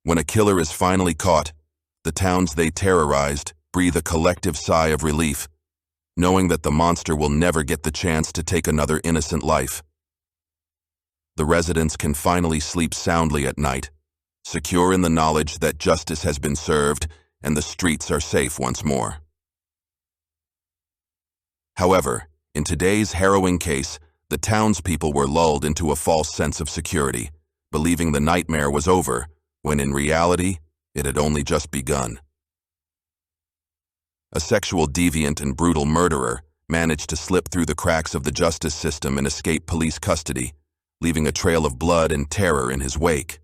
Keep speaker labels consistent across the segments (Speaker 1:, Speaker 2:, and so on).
Speaker 1: When a killer is finally caught, the towns they terrorized breathe a collective sigh of relief, knowing that the monster will never get the chance to take another innocent life. The residents can finally sleep soundly at night, secure in the knowledge that justice has been served and the streets are safe once more. However, in today's harrowing case, the townspeople were lulled into a false sense of security, believing the nightmare was over, when in reality, it had only just begun. A sexual deviant and brutal murderer managed to slip through the cracks of the justice system and escape police custody, leaving a trail of blood and terror in his wake.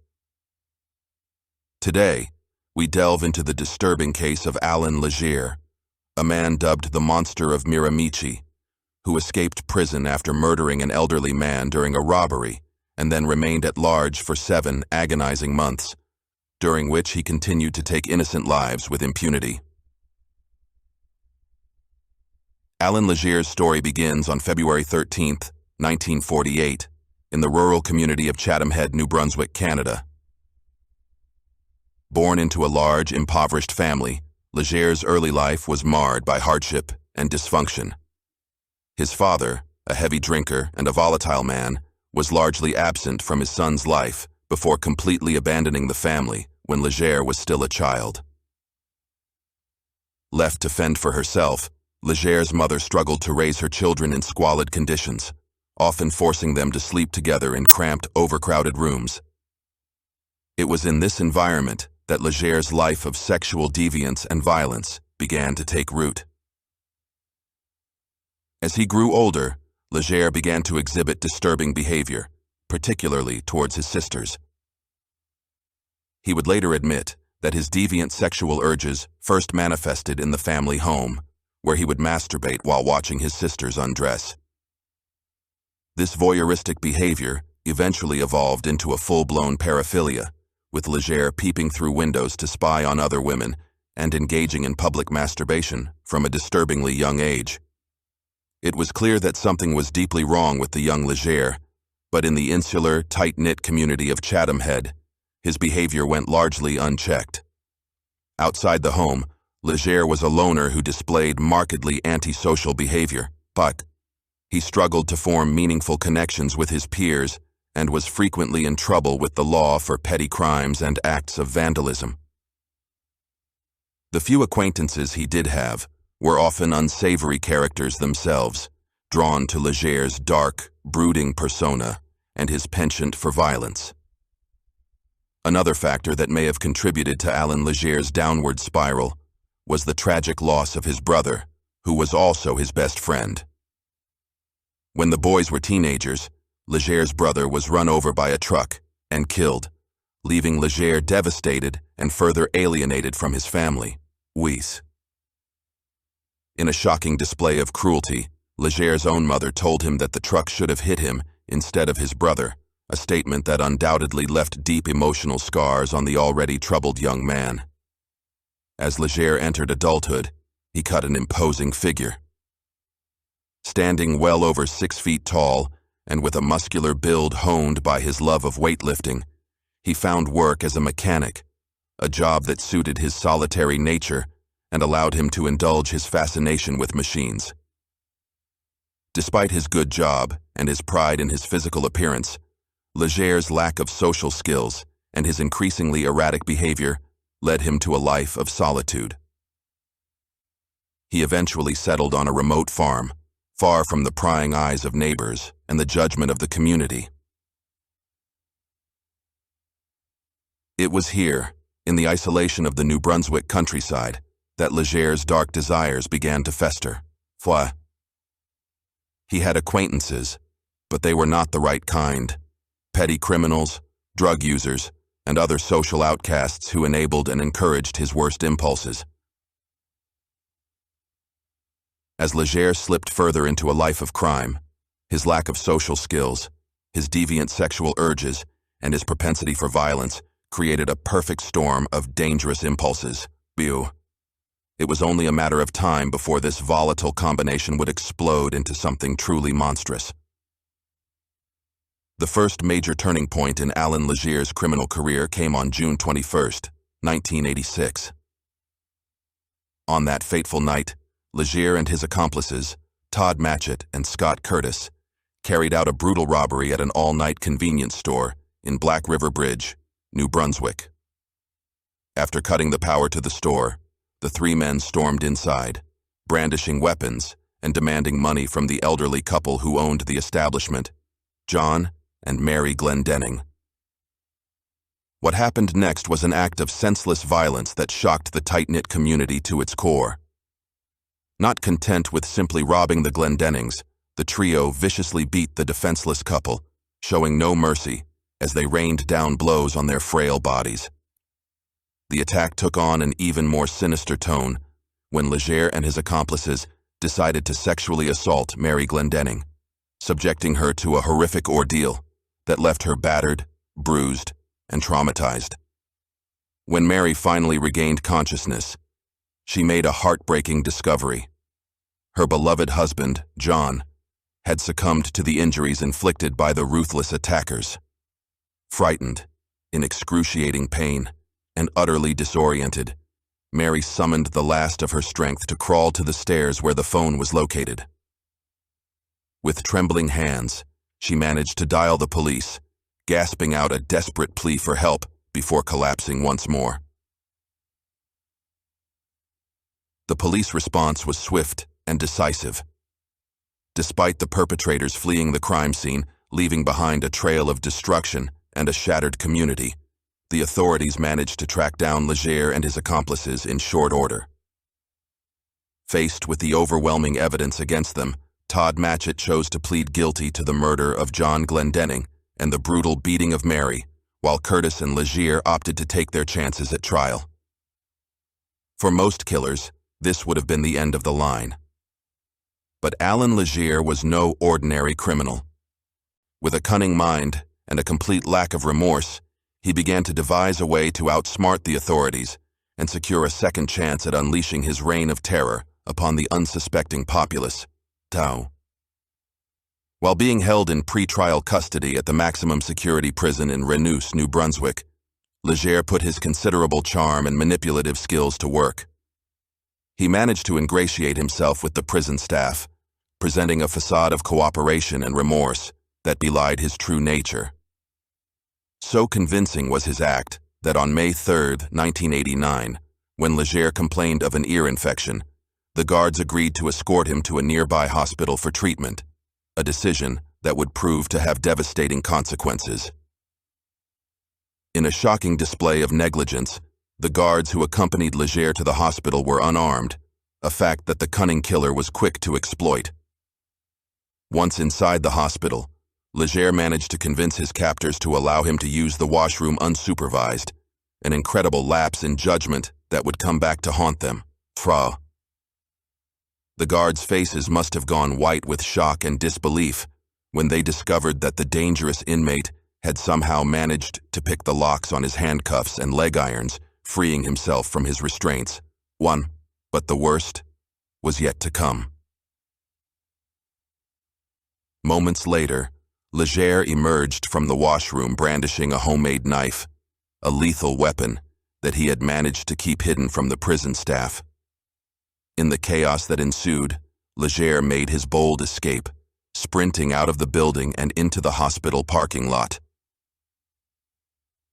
Speaker 1: Today, we delve into the disturbing case of ALLAN LEGERE, a man dubbed the Monster of Miramichi, who escaped prison after murdering an elderly man during a robbery and then remained at large for 7 agonizing months, during which he continued to take innocent lives with impunity. ALLAN LEGERE's story begins on February 13, 1948, in the rural community of Chatham Head, New Brunswick, Canada. Born into a large, impoverished family, Legere's early life was marred by hardship and dysfunction. His father, a heavy drinker and a volatile man, was largely absent from his son's life before completely abandoning the family when Legere was still a child. Left to fend for herself, Legere's mother struggled to raise her children in squalid conditions, often forcing them to sleep together in cramped, overcrowded rooms. It was in this environment that Legere's life of sexual deviance and violence began to take root. As he grew older, Legere began to exhibit disturbing behavior, particularly towards his sisters. He would later admit that his deviant sexual urges first manifested in the family home, where he would masturbate while watching his sisters undress. This voyeuristic behavior eventually evolved into a full-blown paraphilia, with Legere peeping through windows to spy on other women and engaging in public masturbation from a disturbingly young age. It was clear that something was deeply wrong with the young Legere, but in the insular, tight-knit community of Chatham Head, his behavior went largely unchecked. Outside the home, Legere was a loner who displayed markedly antisocial behavior, but he struggled to form meaningful connections with his peers and was frequently in trouble with the law for petty crimes and acts of vandalism. The few acquaintances he did have were often unsavory characters themselves, drawn to Legere's dark, brooding persona and his penchant for violence. Another factor that may have contributed to ALLAN LEGERE's downward spiral was the tragic loss of his brother, who was also his best friend. When the boys were teenagers, Legere's brother was run over by a truck and killed, leaving Legere devastated and further alienated from his family, Weiss. In a shocking display of cruelty, Legere's own mother told him that the truck should have hit him instead of his brother, a statement that undoubtedly left deep emotional scars on the already troubled young man. As Legere entered adulthood, he cut an imposing figure. Standing well over 6 feet tall, and with a muscular build honed by his love of weightlifting, he found work as a mechanic, a job that suited his solitary nature and allowed him to indulge his fascination with machines. Despite his good job and his pride in his physical appearance, Legere's lack of social skills and his increasingly erratic behavior led him to a life of solitude. He eventually settled on a remote farm, far from the prying eyes of neighbors and the judgment of the community. It was here, in the isolation of the New Brunswick countryside, that Legere's dark desires began to fester. He had acquaintances, but they were not the right kind. Petty criminals, drug users, and other social outcasts who enabled and encouraged his worst impulses. As Legere slipped further into a life of crime, his lack of social skills, his deviant sexual urges, and his propensity for violence created a perfect storm of dangerous impulses. It was only a matter of time before this volatile combination would explode into something truly monstrous. The first major turning point in ALLAN LEGERE's criminal career came on June 21st, 1986. On that fateful night, Legere and his accomplices, Todd Matchett and Scott Curtis, carried out a brutal robbery at an all-night convenience store in Black River Bridge, New Brunswick. After cutting the power to the store, the three men stormed inside, brandishing weapons and demanding money from the elderly couple who owned the establishment, John and Mary Glendenning. What happened next was an act of senseless violence that shocked the tight-knit community to its core. Not content with simply robbing the Glendennings, the trio viciously beat the defenseless couple, showing no mercy as they rained down blows on their frail bodies. The attack took on an even more sinister tone when Legere and his accomplices decided to sexually assault Mary Glendenning, subjecting her to a horrific ordeal that left her battered, bruised, and traumatized. When Mary finally regained consciousness, she made a heartbreaking discovery. Her beloved husband, John, had succumbed to the injuries inflicted by the ruthless attackers. Frightened, in excruciating pain, and utterly disoriented, Mary summoned the last of her strength to crawl to the stairs where the phone was located. With trembling hands, she managed to dial the police, gasping out a desperate plea for help before collapsing once more. The police response was swift and decisive. Despite the perpetrators fleeing the crime scene, leaving behind a trail of destruction and a shattered community, the authorities managed to track down Legere and his accomplices in short order. Faced with the overwhelming evidence against them, Todd Matchett chose to plead guilty to the murder of John Glendenning and the brutal beating of Mary, while Curtis and Legere opted to take their chances at trial. For most killers, this would have been the end of the line. But ALLAN LEGERE was no ordinary criminal. With a cunning mind and a complete lack of remorse, he began to devise a way to outsmart the authorities and secure a second chance at unleashing his reign of terror upon the unsuspecting populace, Tao. While being held in pre-trial custody at the maximum security prison in Renouse, New Brunswick, Legere put his considerable charm and manipulative skills to work. He managed to ingratiate himself with the prison staff, presenting a facade of cooperation and remorse that belied his true nature. So convincing was his act that on May 3, 1989, when Legere complained of an ear infection, the guards agreed to escort him to a nearby hospital for treatment, a decision that would prove to have devastating consequences. In a shocking display of negligence, the guards who accompanied Legere to the hospital were unarmed, a fact that the cunning killer was quick to exploit. Once inside the hospital, Legere managed to convince his captors to allow him to use the washroom unsupervised, an incredible lapse in judgment that would come back to haunt them. Frau. The guards' faces must have gone white with shock and disbelief when they discovered that the dangerous inmate had somehow managed to pick the locks on his handcuffs and leg irons, freeing himself from his restraints. But the worst was yet to come. Moments later, Legere emerged from the washroom brandishing a homemade knife, a lethal weapon that he had managed to keep hidden from the prison staff. In the chaos that ensued, Legere made his bold escape, sprinting out of the building and into the hospital parking lot.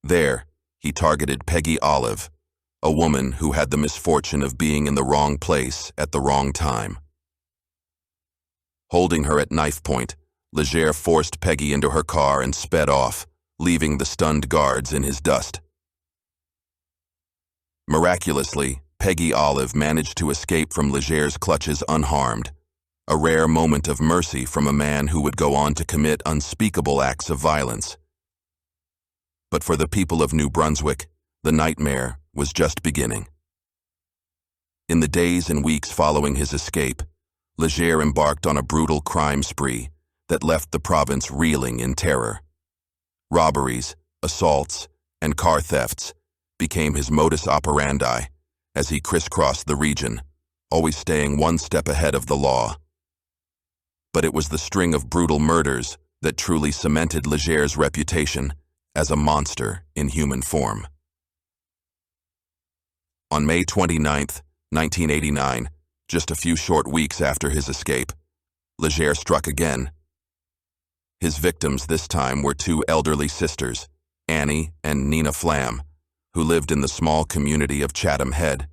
Speaker 1: There, he targeted Peggy Olive, a woman who had the misfortune of being in the wrong place at the wrong time. Holding her at knife point, Legere forced Peggy into her car and sped off, leaving the stunned guards in his dust. Miraculously, Peggy Olive managed to escape from Legere's clutches unharmed, a rare moment of mercy from a man who would go on to commit unspeakable acts of violence. But for the people of New Brunswick, the nightmare was just beginning. In the days and weeks following his escape, Legere embarked on a brutal crime spree that left the province reeling in terror. Robberies, assaults, and car thefts became his modus operandi as he crisscrossed the region, always staying one step ahead of the law. But it was the string of brutal murders that truly cemented Legere's reputation as a monster in human form. On May 29, 1989, just a few short weeks after his escape, Legere struck again. His victims this time were two elderly sisters, Annie and Nina Flam, who lived in the small community of Chatham Head.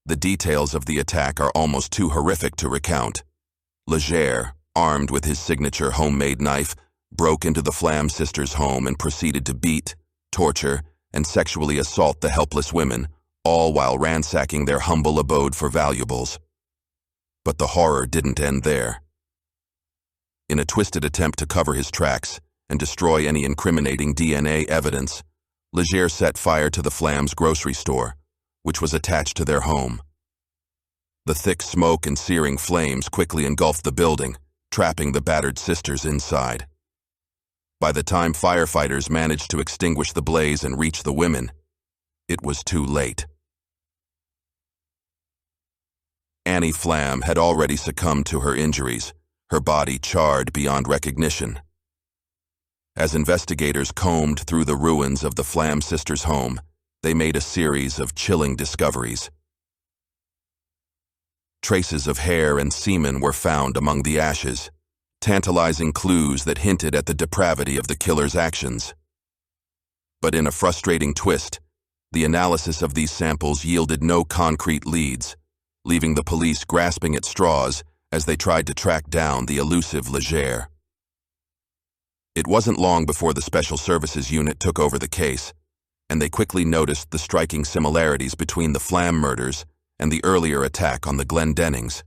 Speaker 1: The details of the attack are almost too horrific to recount. Legere, armed with his signature homemade knife, broke into the Flam sisters' home and proceeded to beat, torture, and sexually assault the helpless women, all while ransacking their humble abode for valuables. But the horror didn't end there. In a twisted attempt to cover his tracks and destroy any incriminating DNA evidence, Legere set fire to the Flam's grocery store, which was attached to their home. The thick smoke and searing flames quickly engulfed the building, trapping the battered sisters inside. By the time firefighters managed to extinguish the blaze and reach the women, it was too late. Annie Flam had already succumbed to her injuries, her body charred beyond recognition. As investigators combed through the ruins of the Flam sisters' home, they made a series of chilling discoveries. Traces of hair and semen were found among the ashes, tantalizing clues that hinted at the depravity of the killer's actions. But in a frustrating twist, the analysis of these samples yielded no concrete leads, leaving the police grasping at straws as they tried to track down the elusive Legere. It wasn't long before the Special Services Unit took over the case, and they quickly noticed the striking similarities between the Flam murders and the earlier attack on the Glendennings.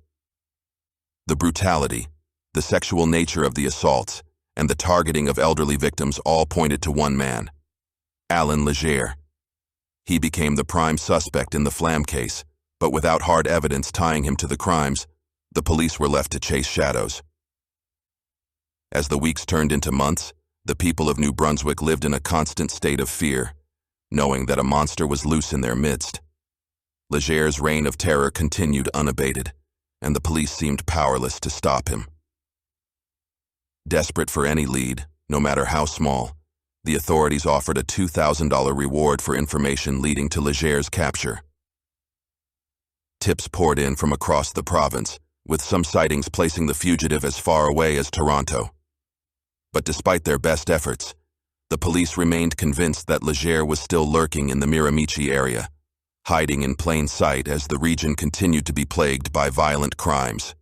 Speaker 1: The brutality, the sexual nature of the assaults, and the targeting of elderly victims all pointed to one man, ALLAN LEGERE. He became the prime suspect in the Flam case, but without hard evidence tying him to the crimes, the police were left to chase shadows. As the weeks turned into months, the people of New Brunswick lived in a constant state of fear, knowing that a monster was loose in their midst. Legere's reign of terror continued unabated, and the police seemed powerless to stop him. Desperate for any lead, no matter how small, the authorities offered a $2,000 reward for information leading to Legere's capture. Tips poured in from across the province, with some sightings placing the fugitive as far away as Toronto. But despite their best efforts, the police remained convinced that Legere was still lurking in the Miramichi area, hiding in plain sight as the region continued to be plagued by violent crimes.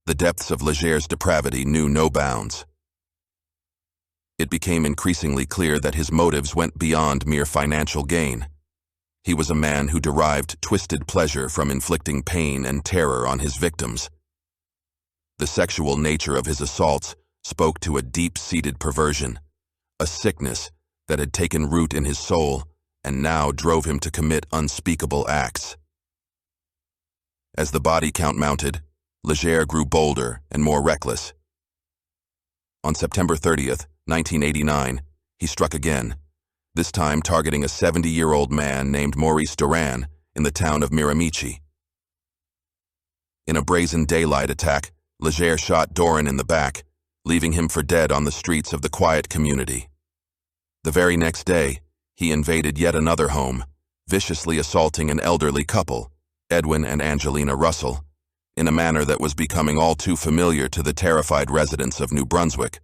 Speaker 1: The depths of Legere's depravity knew no bounds. It became increasingly clear that his motives went beyond mere financial gain. He was a man who derived twisted pleasure from inflicting pain and terror on his victims. The sexual nature of his assaults spoke to a deep-seated perversion, a sickness that had taken root in his soul and now drove him to commit unspeakable acts. As the body count mounted, Legere grew bolder and more reckless. On September 30th, 1989, he struck again, this time targeting a 70-year-old man named Maurice Duran in the town of Miramichi. In a brazen daylight attack, Legere shot Doran in the back, leaving him for dead on the streets of the quiet community. The very next day, he invaded yet another home, viciously assaulting an elderly couple, Edwin and Angelina Russell, in a manner that was becoming all too familiar to the terrified residents of New Brunswick.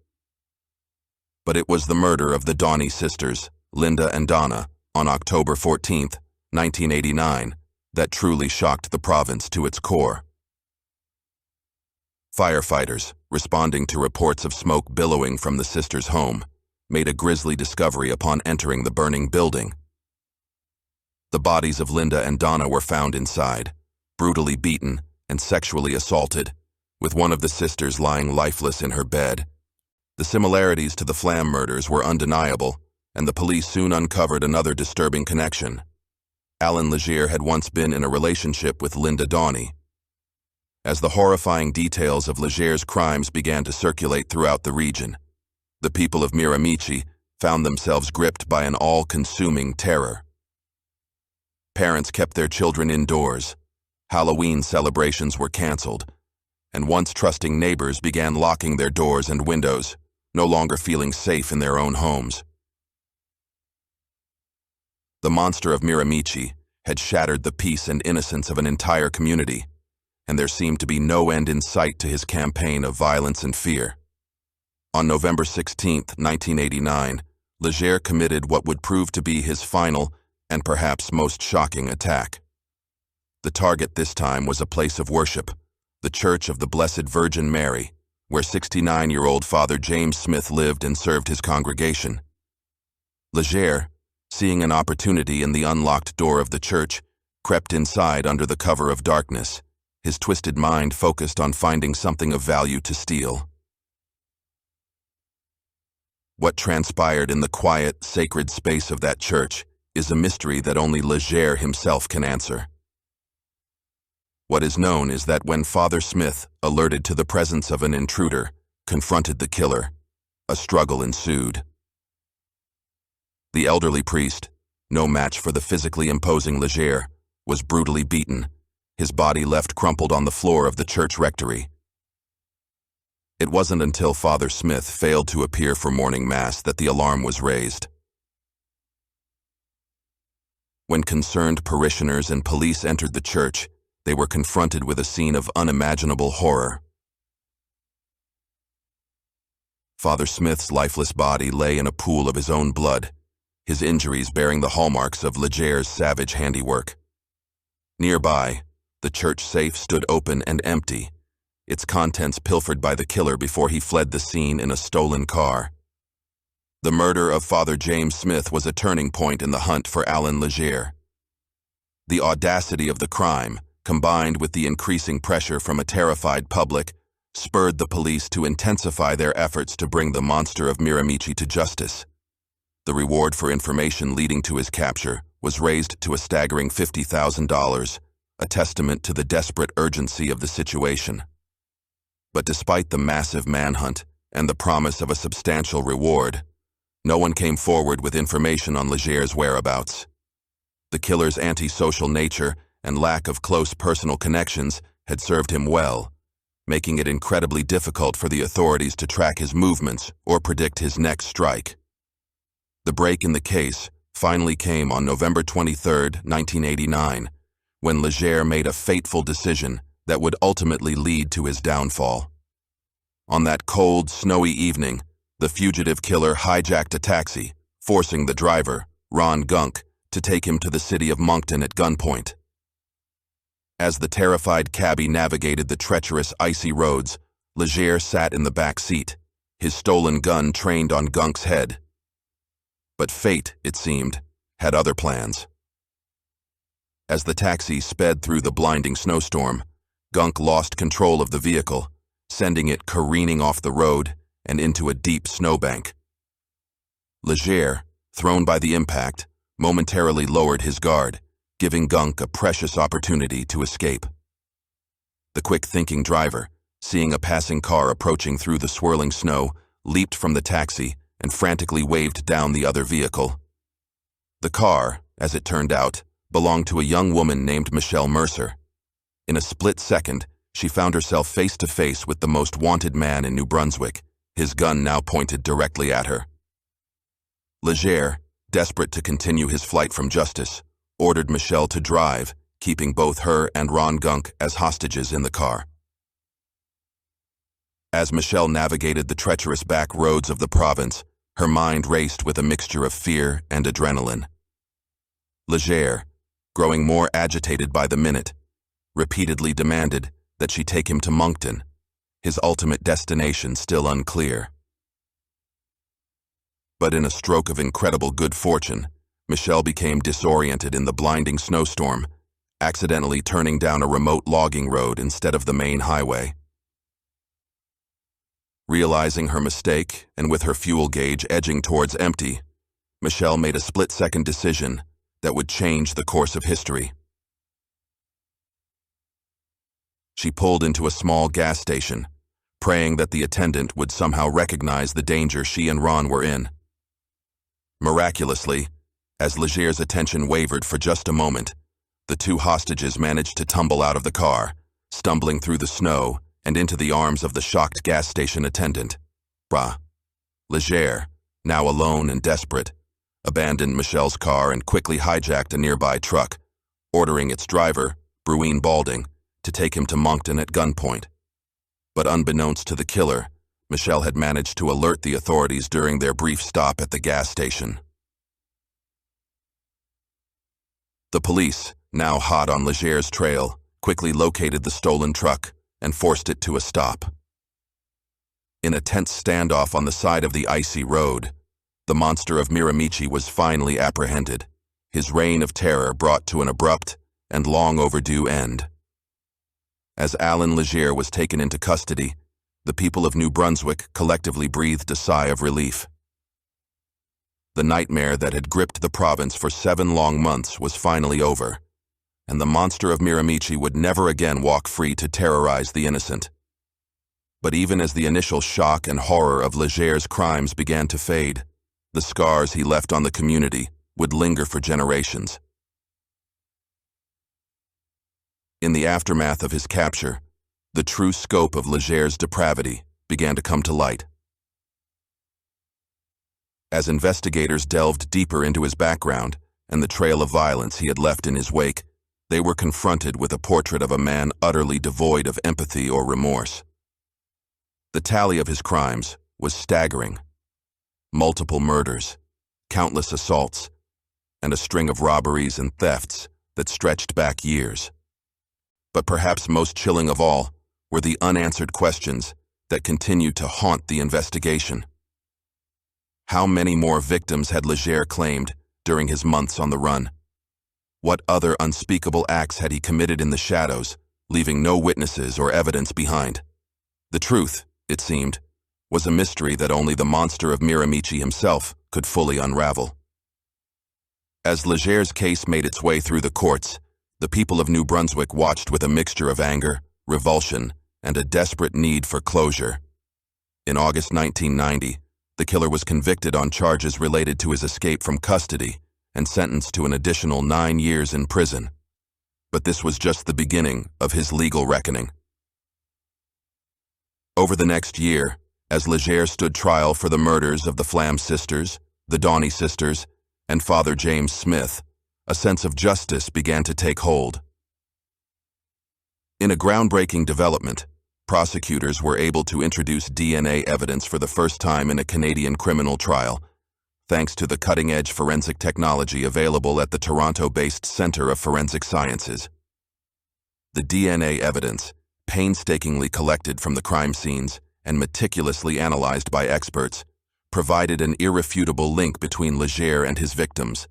Speaker 1: But it was the murder of the Donny sisters, Linda and Donna, on October 14, 1989, that truly shocked the province to its core. Firefighters, responding to reports of smoke billowing from the sisters' home, made a grisly discovery upon entering the burning building. The bodies of Linda and Donna were found inside, brutally beaten and sexually assaulted, with one of the sisters lying lifeless in her bed. The similarities to the Flam murders were undeniable, and the police soon uncovered another disturbing connection. ALLAN LEGERE had once been in a relationship with Linda Donny. As the horrifying details of Legere's crimes began to circulate throughout the region, the people of Miramichi found themselves gripped by an all-consuming terror. Parents kept their children indoors, Halloween celebrations were canceled, and once trusting neighbors began locking their doors and windows, no longer feeling safe in their own homes. The monster of Miramichi had shattered the peace and innocence of an entire community, and there seemed to be no end in sight to his campaign of violence and fear. On November 16, 1989, Legere committed what would prove to be his final and perhaps most shocking attack. The target this time was a place of worship, the Church of the Blessed Virgin Mary, where 69-year-old Father James Smith lived and served his congregation. Legere, seeing an opportunity in the unlocked door of the church, crept inside under the cover of darkness, his twisted mind focused on finding something of value to steal. What transpired in the quiet, sacred space of that church is a mystery that only Legere himself can answer. What is known is that when Father Smith, alerted to the presence of an intruder, confronted the killer, a struggle ensued. The elderly priest, no match for the physically imposing Legere, was brutally beaten, his body left crumpled on the floor of the church rectory. It wasn't until Father Smith failed to appear for morning mass that the alarm was raised. When concerned parishioners and police entered the church, they were confronted with a scene of unimaginable horror. Father Smith's lifeless body lay in a pool of his own blood, his injuries bearing the hallmarks of Legere's savage handiwork. Nearby, the church safe stood open and empty, its contents pilfered by the killer before he fled the scene in a stolen car. The murder of Father James Smith was a turning point in the hunt for ALLAN LEGERE. The audacity of the crime, combined with the increasing pressure from a terrified public, spurred the police to intensify their efforts to bring the monster of Miramichi to justice. The reward for information leading to his capture was raised to a staggering $50,000, a testament to the desperate urgency of the situation. But despite the massive manhunt and the promise of a substantial reward, no one came forward with information on Legere's whereabouts. The killer's antisocial nature and lack of close personal connections had served him well, making it incredibly difficult for the authorities to track his movements or predict his next strike. The break in the case finally came on November 23, 1989, when Legere made a fateful decision that would ultimately lead to his downfall. On that cold, snowy evening, the fugitive killer hijacked a taxi, forcing the driver, Ron Gunk, to take him to the city of Moncton at gunpoint. As the terrified cabbie navigated the treacherous, icy roads, Legere sat in the back seat, his stolen gun trained on Gunk's head. But fate, it seemed, had other plans. As the taxi sped through the blinding snowstorm, Gunk lost control of the vehicle, sending it careening off the road and into a deep snowbank. Legere, thrown by the impact, momentarily lowered his guard, giving Gunk a precious opportunity to escape. The quick-thinking driver, seeing a passing car approaching through the swirling snow, leaped from the taxi and frantically waved down the other vehicle. The car, as it turned out, belonged to a young woman named Michelle Mercer. In a split second, she found herself face to face with the most wanted man in New Brunswick, his gun now pointed directly at her. Legere, desperate to continue his flight from justice, ordered Michelle to drive, keeping both her and Ron Gunk as hostages in the car. As Michelle navigated the treacherous back roads of the province, her mind raced with a mixture of fear and adrenaline. Legere, growing more agitated by the minute, repeatedly demanded that she take him to Moncton, his ultimate destination still unclear. But in a stroke of incredible good fortune, Michelle became disoriented in the blinding snowstorm, accidentally turning down a remote logging road instead of the main highway. Realizing her mistake, and with her fuel gauge edging towards empty, Michelle made a split-second decision that would change the course of history. She pulled into a small gas station, praying that the attendant would somehow recognize the danger she and Ron were in. Miraculously, as Legere's attention wavered for just a moment, the two hostages managed to tumble out of the car, stumbling through the snow and into the arms of the shocked gas station attendant. Legere, now alone and desperate, abandoned Michelle's car and quickly hijacked a nearby truck, ordering its driver, Bruine Balding, to take him to Moncton at gunpoint. But unbeknownst to the killer, Michelle had managed to alert the authorities during their brief stop at the gas station. The police, now hot on Legere's trail, quickly located the stolen truck and forced it to a stop. In a tense standoff on the side of the icy road, the monster of Miramichi was finally apprehended, his reign of terror brought to an abrupt and long overdue end. As Allan Legere was taken into custody, the people of New Brunswick collectively breathed a sigh of relief. The nightmare that had gripped the province for 7 long months was finally over, and the monster of Miramichi would never again walk free to terrorize the innocent. But even as the initial shock and horror of Legere's crimes began to fade, the scars he left on the community would linger for generations. In the aftermath of his capture, the true scope of Legere's depravity began to come to light. As investigators delved deeper into his background and the trail of violence he had left in his wake, they were confronted with a portrait of a man utterly devoid of empathy or remorse. The tally of his crimes was staggering. Multiple murders, countless assaults, and a string of robberies and thefts that stretched back years. But perhaps most chilling of all were the unanswered questions that continued to haunt the investigation. How many more victims had Legere claimed during his months on the run? What other unspeakable acts had he committed in the shadows, leaving no witnesses or evidence behind? The truth, it seemed, was a mystery that only the monster of Miramichi himself could fully unravel. As Legere's case made its way through the courts, the people of New Brunswick watched with a mixture of anger, revulsion, and a desperate need for closure. In August 1990, the killer was convicted on charges related to his escape from custody and sentenced to an additional 9 years in prison. But this was just the beginning of his legal reckoning. Over the next year, as Legere stood trial for the murders of the Flam sisters, the Donny sisters, and Father James Smith, a sense of justice began to take hold. In a groundbreaking development, prosecutors were able to introduce DNA evidence for the first time in a Canadian criminal trial, thanks to the cutting-edge forensic technology available at the Toronto-based Centre of Forensic Sciences. The DNA evidence, painstakingly collected from the crime scenes and meticulously analyzed by experts, provided an irrefutable link between Legere and his victims.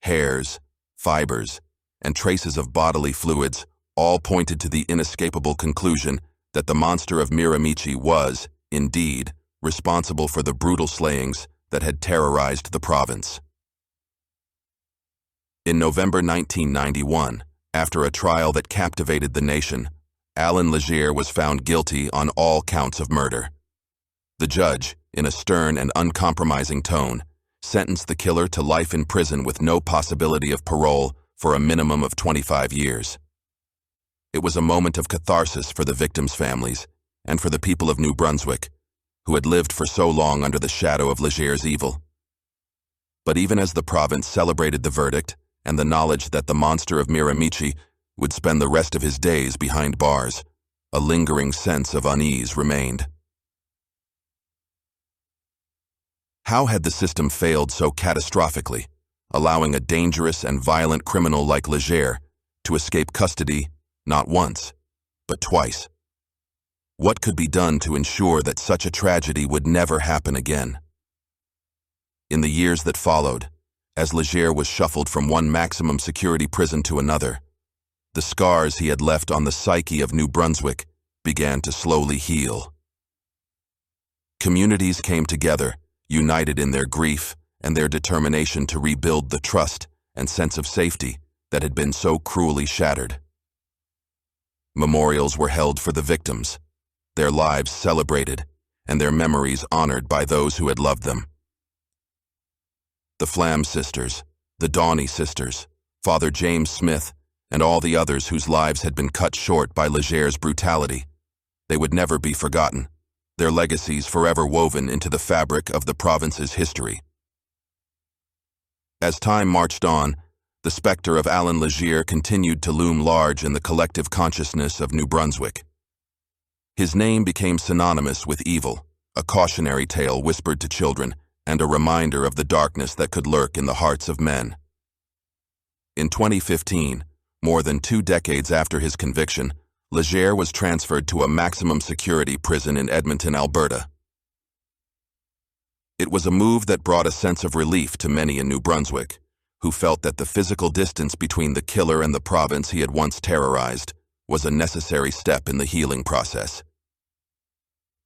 Speaker 1: Hairs, fibers, and traces of bodily fluids all pointed to the inescapable conclusion that the monster of Miramichi was, indeed, responsible for the brutal slayings that had terrorized the province. In November 1991, after a trial that captivated the nation, Allan Legere was found guilty on all counts of murder. The judge, in a stern and uncompromising tone, sentenced the killer to life in prison with no possibility of parole for a minimum of 25 years. It was a moment of catharsis for the victims' families and for the people of New Brunswick, who had lived for so long under the shadow of Legere's evil. But even as the province celebrated the verdict and the knowledge that the monster of Miramichi would spend the rest of his days behind bars, a lingering sense of unease remained. How had the system failed so catastrophically, allowing a dangerous and violent criminal like Legere to escape custody not once, but twice? What could be done to ensure that such a tragedy would never happen again? In the years that followed, as Legere was shuffled from one maximum security prison to another, the scars he had left on the psyche of New Brunswick began to slowly heal. Communities came together, united in their grief and their determination to rebuild the trust and sense of safety that had been so cruelly shattered. Memorials were held for the victims, their lives celebrated, and their memories honored by those who had loved them. The Flam sisters, the Donny sisters, Father James Smith, and all the others whose lives had been cut short by Legere's brutality They would never be forgotten, their legacies forever woven into the fabric of the province's history. As time marched on, the specter of ALLAN LEGERE continued to loom large in the collective consciousness of New Brunswick. His name became synonymous with evil, a cautionary tale whispered to children, and a reminder of the darkness that could lurk in the hearts of men. In 2015, more than 2 decades after his conviction, Legere was transferred to a maximum security prison in Edmonton, Alberta. It was a move that brought a sense of relief to many in New Brunswick, who felt that the physical distance between the killer and the province he had once terrorized was a necessary step in the healing process.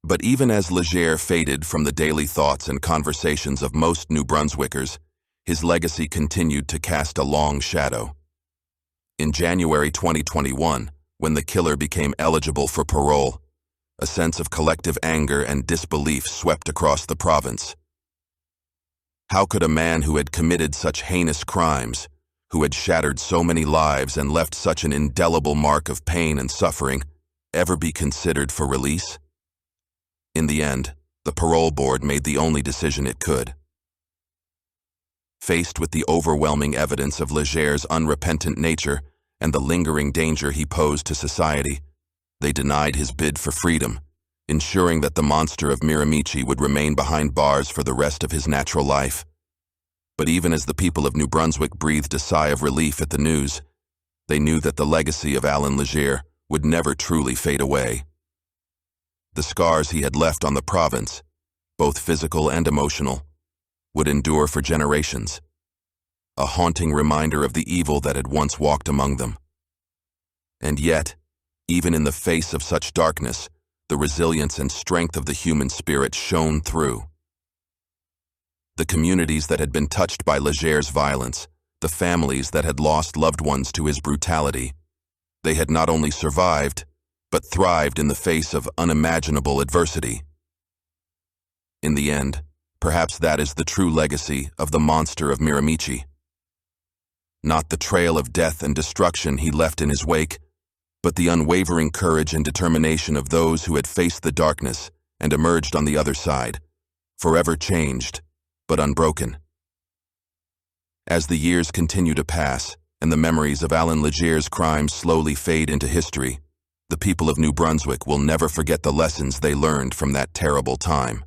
Speaker 1: But even as Legere faded from the daily thoughts and conversations of most New Brunswickers, his legacy continued to cast a long shadow. In January 2021, when the killer became eligible for parole, a sense of collective anger and disbelief swept across the province. How could a man who had committed such heinous crimes, who had shattered so many lives and left such an indelible mark of pain and suffering, ever be considered for release? In the end, the parole board made the only decision it could. Faced with the overwhelming evidence of Legere's unrepentant nature and the lingering danger he posed to society, they denied his bid for freedom, ensuring that the monster of Miramichi would remain behind bars for the rest of his natural life. But even as the people of New Brunswick breathed a sigh of relief at the news, they knew that the legacy of ALLAN LEGERE would never truly fade away. The scars he had left on the province, both physical and emotional, would endure for generations, a haunting reminder of the evil that had once walked among them. And yet, even in the face of such darkness, the resilience and strength of the human spirit shone through. The communities that had been touched by Legere's violence, the families that had lost loved ones to his brutality, they had not only survived, but thrived in the face of unimaginable adversity. In the end, perhaps that is the true legacy of the monster of Miramichi. Not the trail of death and destruction he left in his wake, but the unwavering courage and determination of those who had faced the darkness and emerged on the other side, forever changed, but unbroken. As the years continue to pass, and the memories of ALLAN LEGERE's crimes slowly fade into history, the people of New Brunswick will never forget the lessons they learned from that terrible time.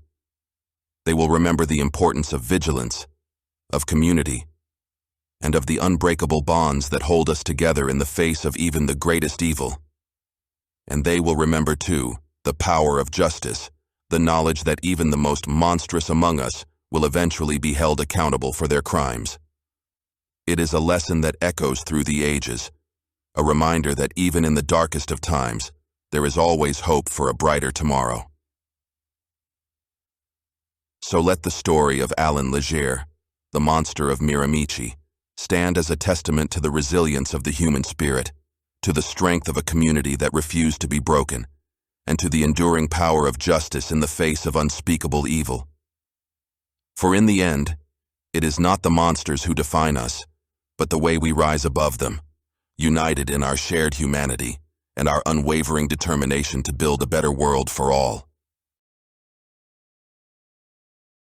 Speaker 1: They will remember the importance of vigilance, of community, and of the unbreakable bonds that hold us together in the face of even the greatest evil. And they will remember, too, the power of justice, the knowledge that even the most monstrous among us will eventually be held accountable for their crimes. It is a lesson that echoes through the ages, a reminder that even in the darkest of times, there is always hope for a brighter tomorrow. So let the story of ALLAN LEGERE, the monster of Miramichi, stand as a testament to the resilience of the human spirit, to the strength of a community that refused to be broken, and to the enduring power of justice in the face of unspeakable evil. For in the end, it is not the monsters who define us, but the way we rise above them, united in our shared humanity and our unwavering determination to build a better world for all.